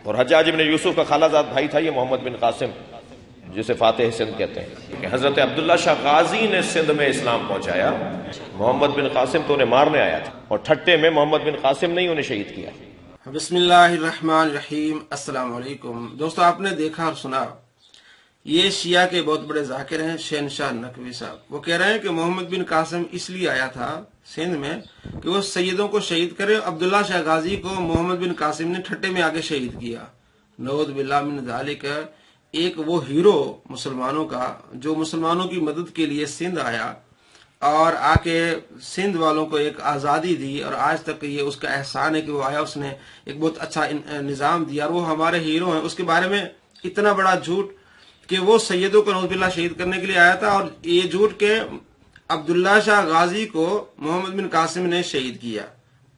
اور حجاج بن یوسف کا خالہ زاد بھائی تھا یہ محمد بن قاسم، جسے فاتح سندھ کہتے ہیں، کہ حضرت عبداللہ شاہ غازی نے سندھ میں اسلام پہنچایا، محمد بن قاسم تو انہیں مارنے آیا تھا، اور ٹھٹے میں محمد بن قاسم نے ہی انہیں شہید کیا۔ بسم اللہ الرحمن الرحیم۔ السلام علیکم دوستو، آپ نے دیکھا اور سنا، یہ شیعہ کے بہت بڑے ذاکر ہیں شہنشاہ نقوی صاحب۔ وہ کہہ رہے ہیں کہ محمد بن قاسم اس لیے آیا تھا سندھ میں کہ وہ سیدوں کو شہید کرے، عبداللہ شاہ غازی کو محمد بن قاسم نے ٹھٹے میں آگے شہید کیا۔ نعوذ باللہ من ذالک۔ ایک وہ ہیرو مسلمانوں کا جو مسلمانوں کی مدد کے لیے سندھ آیا اور آ کے سندھ والوں کو ایک آزادی دی، اور آج تک یہ اس کا احسان ہے کہ وہ آیا، اس نے ایک بہت اچھا نظام دیا، اور وہ ہمارے ہیرو ہیں۔ اس کے بارے میں اتنا بڑا جھوٹ کہ وہ سیدوں کو نعوذ باللہ شہید کرنے کے لیے آیا تھا، اور یہ جھوٹ کہ عبداللہ شاہ غازی کو محمد بن قاسم نے شہید کیا۔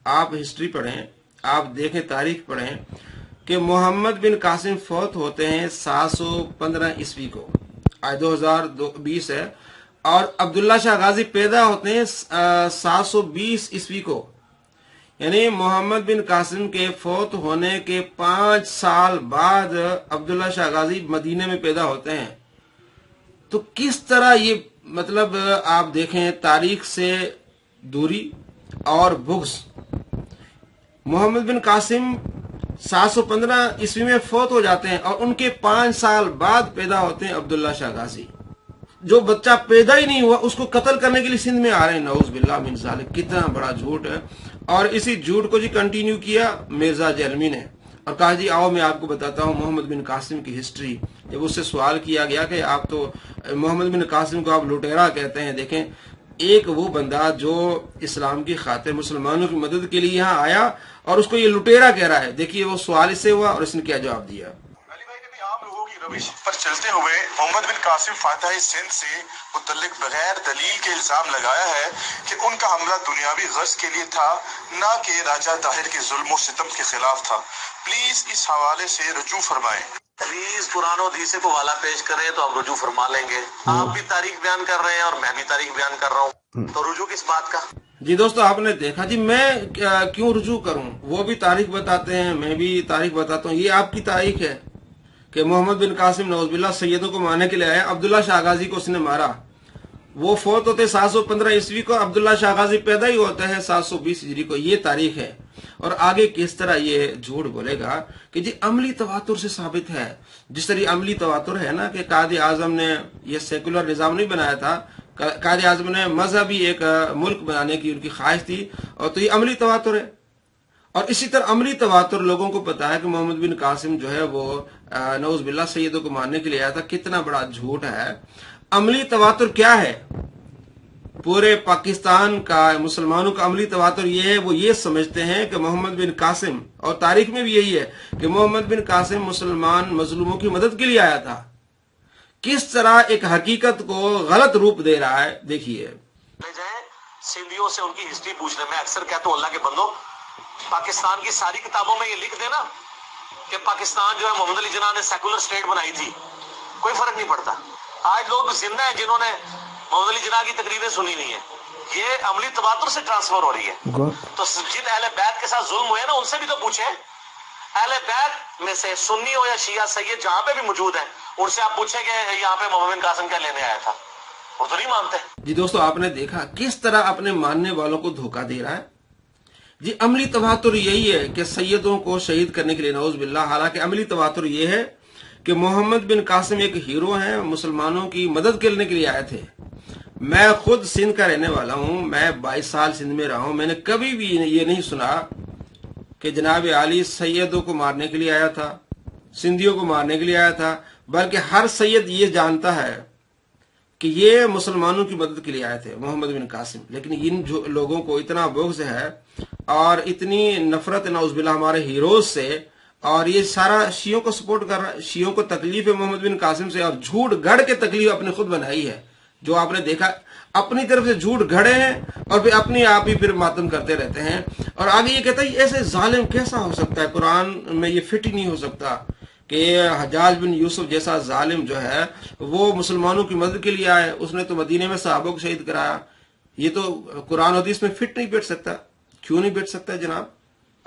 آپ ہسٹری پڑھیں، آپ دیکھیں، تاریخ پڑھیں کہ محمد بن قاسم فوت ہوتے ہیں 715 عیسوی کو، آج 2020 ہے، اور عبداللہ شاہ غازی پیدا ہوتے ہیں 720 عیسوی کو، یعنی محمد بن قاسم کے فوت ہونے کے 5 سال بعد عبداللہ شاہ غازی مدینے میں پیدا ہوتے ہیں۔ تو کس طرح یہ مطلب آپ دیکھیں، تاریخ سے دوری اور بغض۔ محمد بن قاسم 715 عیسوی میں فوت ہو جاتے ہیں، اور ان کے 5 سال بعد پیدا ہوتے ہیں عبداللہ شاہ غازی۔ جو بچہ پیدا ہی نہیں ہوا اس کو قتل کرنے کے لیے سندھ میں آ رہے ہیں، نعوذ باللہ من ذالک۔ کتنا بڑا جھوٹ ہے۔ اور اسی جھوٹ کو کنٹینیو کیا مرزا جہلمی نے، اور کہا جی آؤ میں آپ کو بتاتا ہوں محمد بن قاسم کی ہسٹری۔ جب اس سے سوال کیا گیا کہ آپ تو محمد بن قاسم کو آپ لٹیرا کہتے ہیں، دیکھیں ایک وہ بندہ جو اسلام کی خاطر مسلمانوں کی مدد کے لیے یہاں آیا اور اس کو یہ لٹیرا کہہ رہا ہے۔ دیکھیے وہ سوال اس سے ہوا اور اس نے کیا جواب دیا۔ روش پر چلتے ہوئے محمد بن قاسم فاتح سندھ سے متعلق بغیر دلیل کے الزام لگایا ہے کہ ان کا حملہ دنیاوی غرض کے لیے تھا، نہ کہ راجہ طاہر کے ظلم و ستم کے خلاف تھا۔ پلیز اس حوالے سے رجوع فرمائیں۔ پلیز قرآن و حدیث کو حوالہ پیش کریں تو ہم رجوع فرما لیں گے۔ آپ بھی تاریخ بیان کر رہے ہیں اور میں بھی تاریخ بیان کر رہا ہوں، تو رجوع کس بات کا؟ جی دوستو، آپ نے دیکھا، جی میں کیوں رجوع کروں؟ وہ بھی تاریخ بتاتے ہیں، میں بھی تاریخ بتاتا ہوں۔ یہ آپ کی تاریخ ہے کہ محمد بن قاسم نعوذ باللہ سیدوں کو مارنے کے لیے آیا، عبداللہ شاہ غازی کو اس نے مارا۔ وہ فوت ہوتے 715 عیسوی کو، عبداللہ شاہ غازی پیدا ہی ہوتا ہے 720 ہجری کو۔ یہ تاریخ ہے۔ اور آگے کس طرح یہ جھوٹ بولے گا کہ جی عملی تواتر سے ثابت ہے۔ جس طرح عملی تواتر ہے نا کہ قائد اعظم نے یہ سیکولر نظام نہیں بنایا تھا، قائد اعظم نے مذہبی ایک ملک بنانے کی ان کی خواہش تھی، اور تو یہ عملی تواتر ہے۔ اور اسی طرح عملی تواتر لوگوں کو پتا ہے کہ محمد بن قاسم جو ہے وہ نعوذ باللہ سیدوں کو مارنے کے لیے آیا تھا۔ کتنا بڑا جھوٹ ہے۔ عملی تواتر کیا ہے؟ پورے پاکستان کا مسلمانوں کا عملی تواتر یہ ہے، وہ یہ سمجھتے ہیں کہ محمد بن قاسم، اور تاریخ میں بھی یہی ہے کہ محمد بن قاسم مسلمان مظلوموں کی مدد کے لیے آیا تھا۔ کس طرح ایک حقیقت کو غلط روپ دے رہا ہے، دیکھیے۔ سندھیوں سے ان کی ہسٹری پوچھ رہے، میں اکثر کہتا ہوں اللہ کے بندو، پاکستان کی ساری کتابوں میں یہ لکھ دینا کہ پاکستان جو ہے محمد علی جناح نے سیکولر سٹیٹ بنائی تھی، کوئی فرق نہیں پڑتا۔ آج لوگ زندہ ہیں جنہوں نے محمد علی جناح کی تقریریں سنی نہیں ہیں، یہ عملی تواتر سے ٹرانسفر ہو رہی ہے۔ تو جن اہل بیت کے ساتھ ظلم ہوئے نا، ان سے بھی تو پوچھیں، اہل بیت میں سے سنی ہو یا شیعہ سید جہاں پہ بھی موجود ہیں، ان سے آپ پوچھیں کہ یہاں پہ محمد بن قاسم کیا لینے آیا تھا، وہ تو نہیں مانتے۔ جی دوستو، آپ نے دیکھا کس طرح اپنے ماننے والوں کو دھوکہ دے رہا ہے۔ جی عملی تواتر یہی ہے کہ سیدوں کو شہید کرنے کے لیے نعوذ باللہ، حالانکہ عملی تواتر یہ ہے کہ محمد بن قاسم ایک ہیرو ہیں، مسلمانوں کی مدد کرنے کے لیے آئے تھے۔ میں خود سندھ کا رہنے والا ہوں، میں 22 سال سندھ میں رہا ہوں، میں نے کبھی بھی یہ نہیں سنا کہ جناب عالی سیدوں کو مارنے کے لیے آیا تھا، سندھیوں کو مارنے کے لیے آیا تھا، بلکہ ہر سید یہ جانتا ہے کہ یہ مسلمانوں کی مدد کے لیے آئے تھے محمد بن قاسم۔ لیکن ان لوگوں کو اتنا بغض ہے اور اتنی نفرت نعوذ باللہ ہمارے ہیروز سے، اور یہ سارا شیعوں کو سپورٹ کر رہا ہے۔ شیعوں کو تکلیف ہے محمد بن قاسم سے، اور جھوٹ گھڑ کے تکلیف اپنے خود بنائی ہے۔ جو آپ نے دیکھا اپنی طرف سے جھوٹ گھڑے ہیں اور پھر اپنی آپ ہی پھر ماتم کرتے رہتے ہیں۔ اور آگے یہ کہتا ہے ایسے ظالم کیسا ہو سکتا ہے، قرآن میں یہ فٹ ہی نہیں ہو سکتا کہ حجاج بن یوسف جیسا ظالم جو ہے وہ مسلمانوں کی مدد کے لیے آئے، اس نے تو مدینے میں صحابوں کو شہید کرایا۔ یہ تو قرآن حدیث میں فٹ نہیں بیٹھ سکتا۔ کیوں نہیں بیٹھ سکتا جناب؟